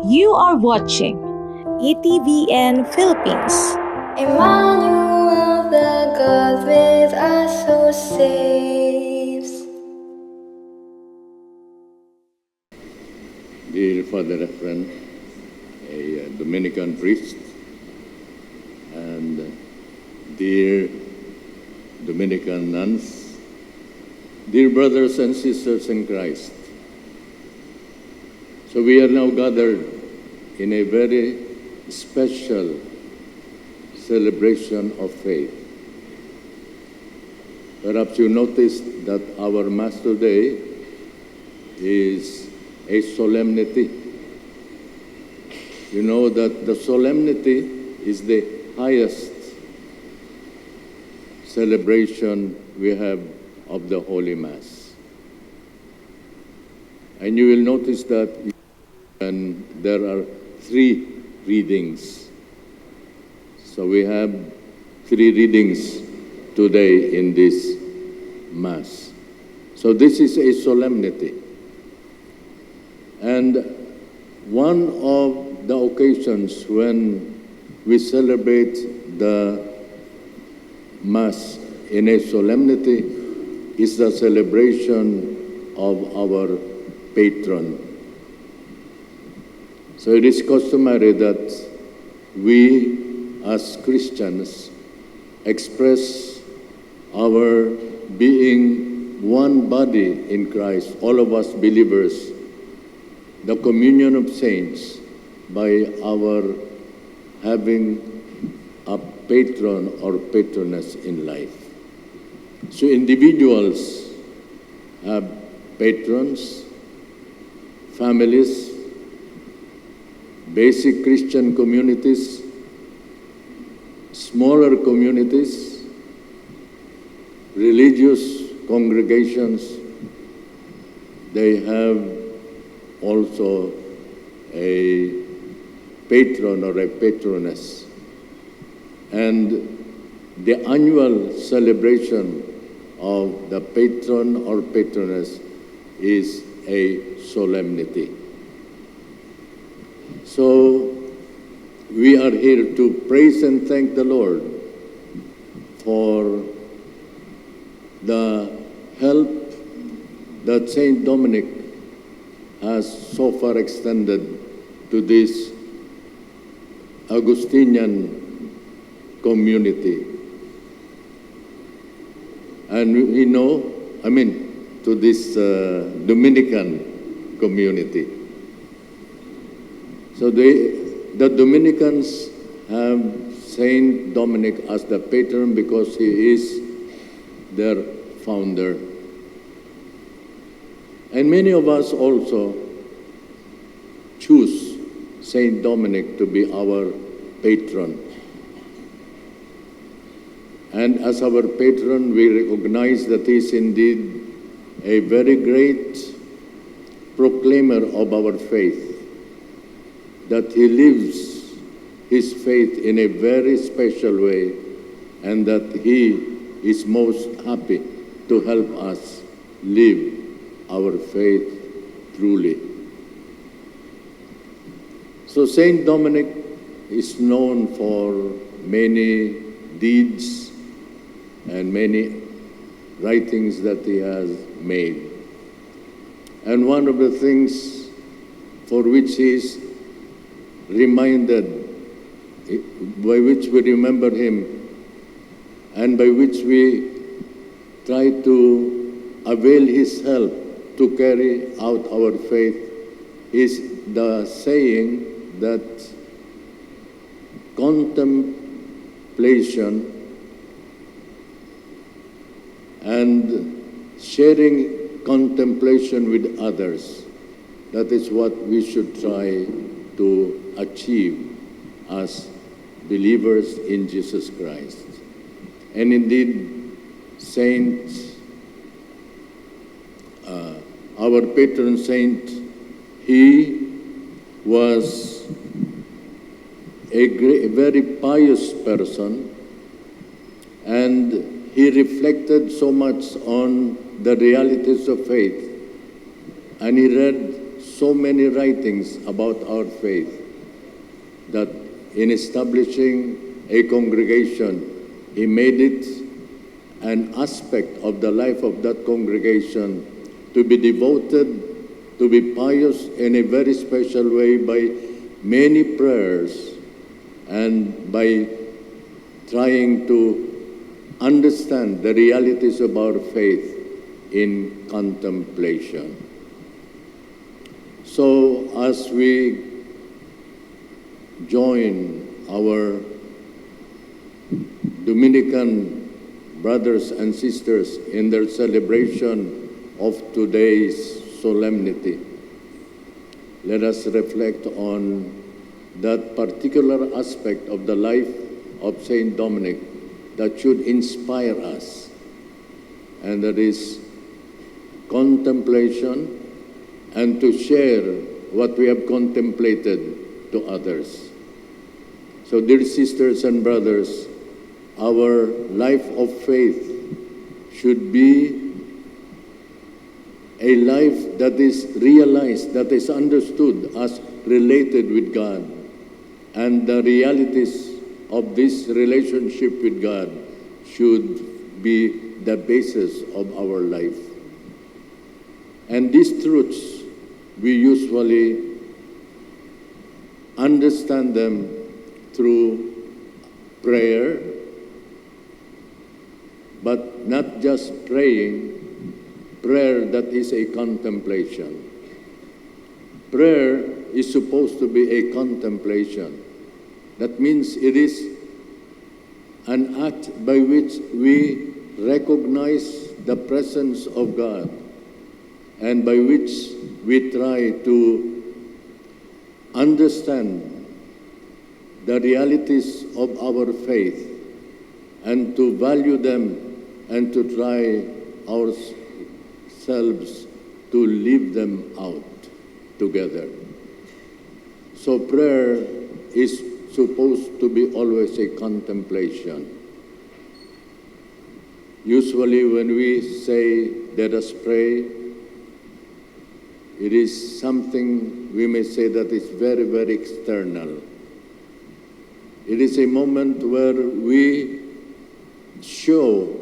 You are watching ETVN Philippines. Emmanuel, the God with us who saves. Dear Father Reverend, a Dominican priest, and dear Dominican nuns, dear brothers and sisters in Christ. So we are now gathered in a very special celebration of faith. Perhaps you noticed that our Mass today is a solemnity. You know that the solemnity is the highest celebration we have of the Holy Mass. And you will notice that there are 3 readings. So we have 3 readings today in this Mass. So this is a solemnity. And one of the occasions when we celebrate the Mass in a solemnity is the celebration of our patron. So it is customary that we as Christians express our being one body in Christ, all of us believers, the communion of saints, by our having a patron or patroness in life. So individuals have patrons, families, basic Christian communities, smaller communities, religious congregations. They have also a patron or a patroness. And the annual celebration of the patron or patroness is a solemnity. So we are here to praise and thank the Lord for the help that Saint Dominic has so far extended to this Augustinian community. And we know, to this Dominican community. So the Dominicans have Saint Dominic as the patron because he is their founder. And many of us also choose Saint Dominic to be our patron. And as our patron, we recognize that he is indeed a very great proclaimer of our faith, that he lives his faith in a very special way, and that he is most happy to help us live our faith truly. So Saint Dominic is known for many deeds and many writings that he has made. And one of the things for which he is reminded, by which we remember him, and by which we try to avail his help to carry out our faith, is the saying that contemplation and sharing contemplation with others, that is what we should try to achieve as believers in Jesus Christ. And indeed, our patron saint, he was a very pious person, and he reflected so much on the realities of faith, and he read so many writings about our faith that in establishing a congregation, he made it an aspect of the life of that congregation to be devoted, to be pious in a very special way by many prayers and by trying to understand the realities of our faith in contemplation. So as we join our Dominican brothers and sisters in their celebration of today's solemnity, let us reflect on that particular aspect of the life of Saint Dominic that should inspire us, and that is contemplation and to share what we have contemplated to others. So, dear sisters and brothers, our life of faith should be a life that is realized, that is understood as related with God, and the realities of this relationship with God should be the basis of our life. And these truths, we usually understand them through prayer, but not just praying, prayer that is a contemplation. Prayer is supposed to be a contemplation. That means it is an act by which we recognize the presence of God and by which we try to understand the realities of our faith and to value them and to try ourselves to live them out together. So prayer is supposed to be always a contemplation. Usually when we say, let us pray, it is something we may say that is very, very external. It is a moment where we show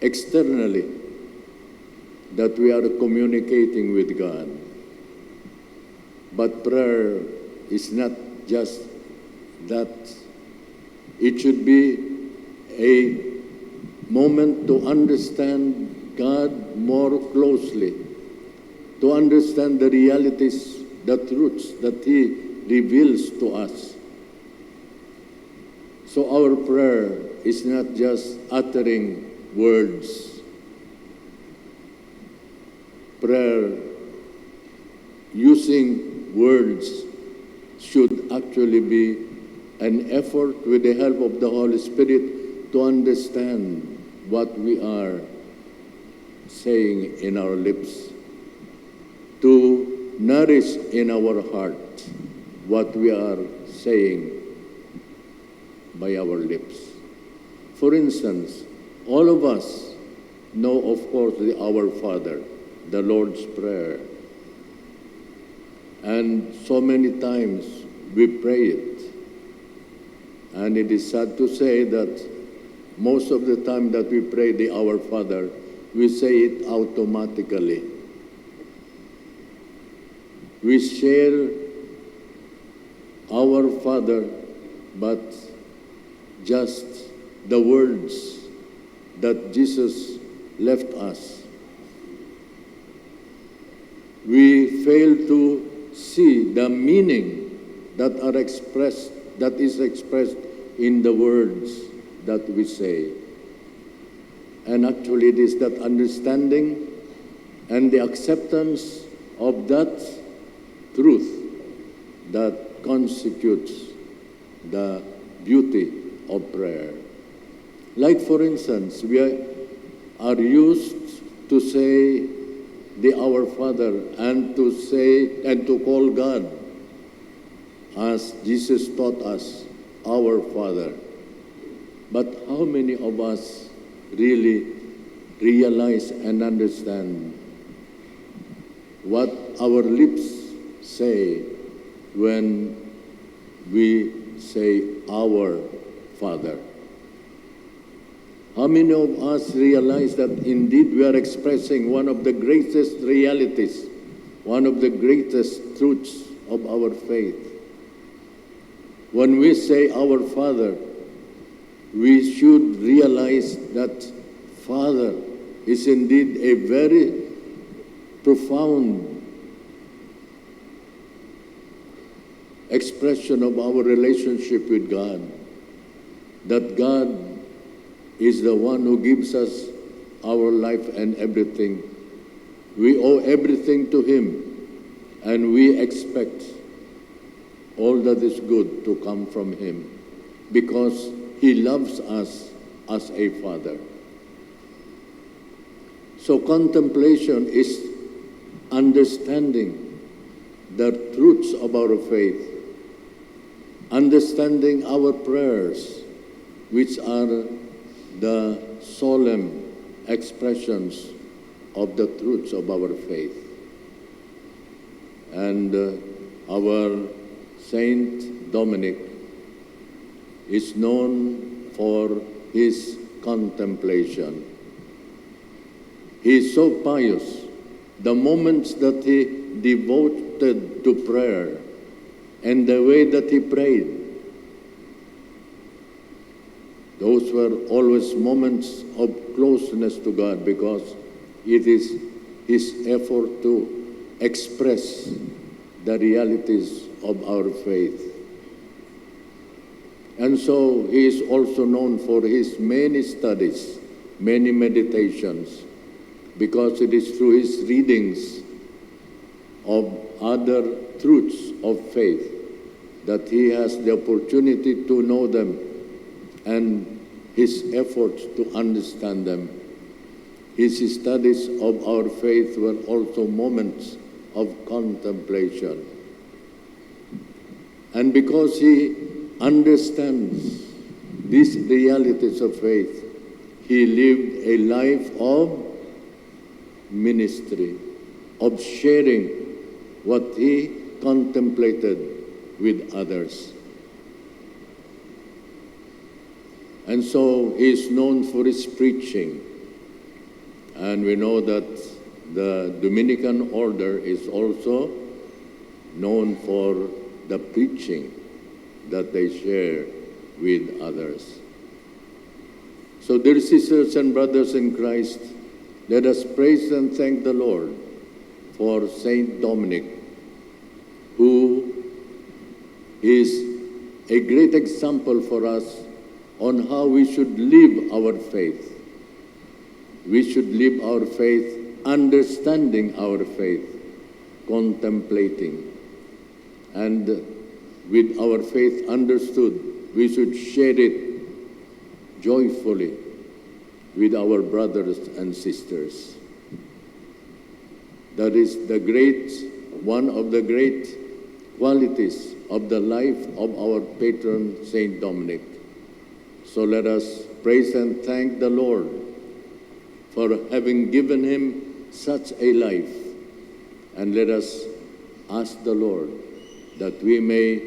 externally that we are communicating with God. But prayer is not just that. It should be a moment to understand God more closely, to understand the realities, the truths that He reveals to us. So our prayer is not just uttering words. Prayer, using words, should actually be an effort with the help of the Holy Spirit to understand what we are saying in our lips, to nourish in our heart what we are saying by our lips. For instance, all of us know, of course, the Our Father, the Lord's Prayer. And so many times we pray it. And it is sad to say that most of the time that we pray the Our Father, we say it automatically. We share Our Father, but just the words that Jesus left us. We fail to see the meaning that is expressed in the words that we say. And actually it is that understanding and the acceptance of that truth that constitutes the beauty of prayer. Like, for instance, we are used to say the Our Father and to call God, as Jesus taught us, our Father. But how many of us really realize and understand what our lips say when we say our Father? How many of us realize that indeed we are expressing one of the greatest realities, one of the greatest truths of our faith? When we say our Father, we should realize that Father is indeed a very profound expression of our relationship with God. That God is the one who gives us our life and everything. We owe everything to Him, and we expect all that is good to come from Him, because He loves us as a Father. So contemplation is understanding the truths of our faith, understanding our prayers, which are the solemn expressions of the truths of our faith. And our Saint Dominic is known for his contemplation. He is so pious. The moments that he devoted to prayer and the way that he prayed, those were always moments of closeness to God, because it is his effort to express the realities of our faith. And so he is also known for his many studies, many meditations, because it is through his readings of other truths of faith that he has the opportunity to know them, and his efforts to understand them. His studies of our faith were also moments of contemplation. And because he understands these realities of faith, he lived a life of ministry, of sharing what he contemplated with others. And so he is known for his preaching. And we know that the Dominican order is also known for the preaching that they share with others. So, dear sisters and brothers in Christ, let us praise and thank the Lord for Saint Dominic, who is a great example for us on how we should live our faith. We should live our faith understanding our faith, contemplating. And with our faith understood, we should share it joyfully with our brothers and sisters. That is one of the great qualities of the life of our patron, Saint Dominic. So let us praise and thank the Lord for having given him such a life. And let us ask the Lord that we may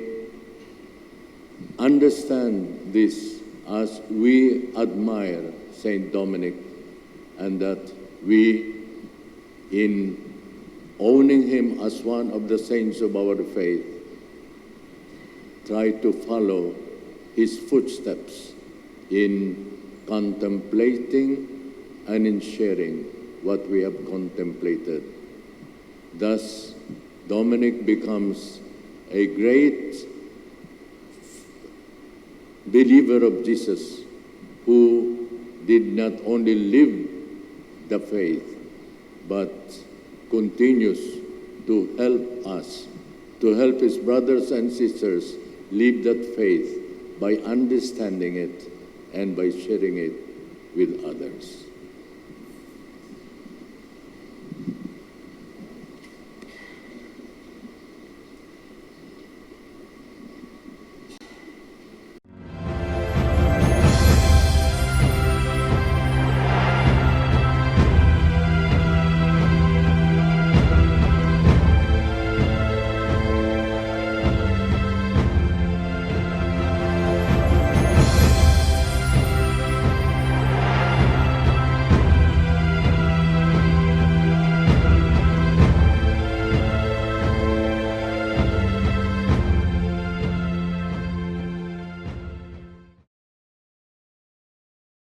understand this as we admire Saint Dominic, and that we, in owning him as one of the saints of our faith, try to follow his footsteps in contemplating and in sharing what we have contemplated. Thus, Dominic becomes a great believer of Jesus, who did not only live the faith, but continues to help us, to help his brothers and sisters live that faith by understanding it and by sharing it with others.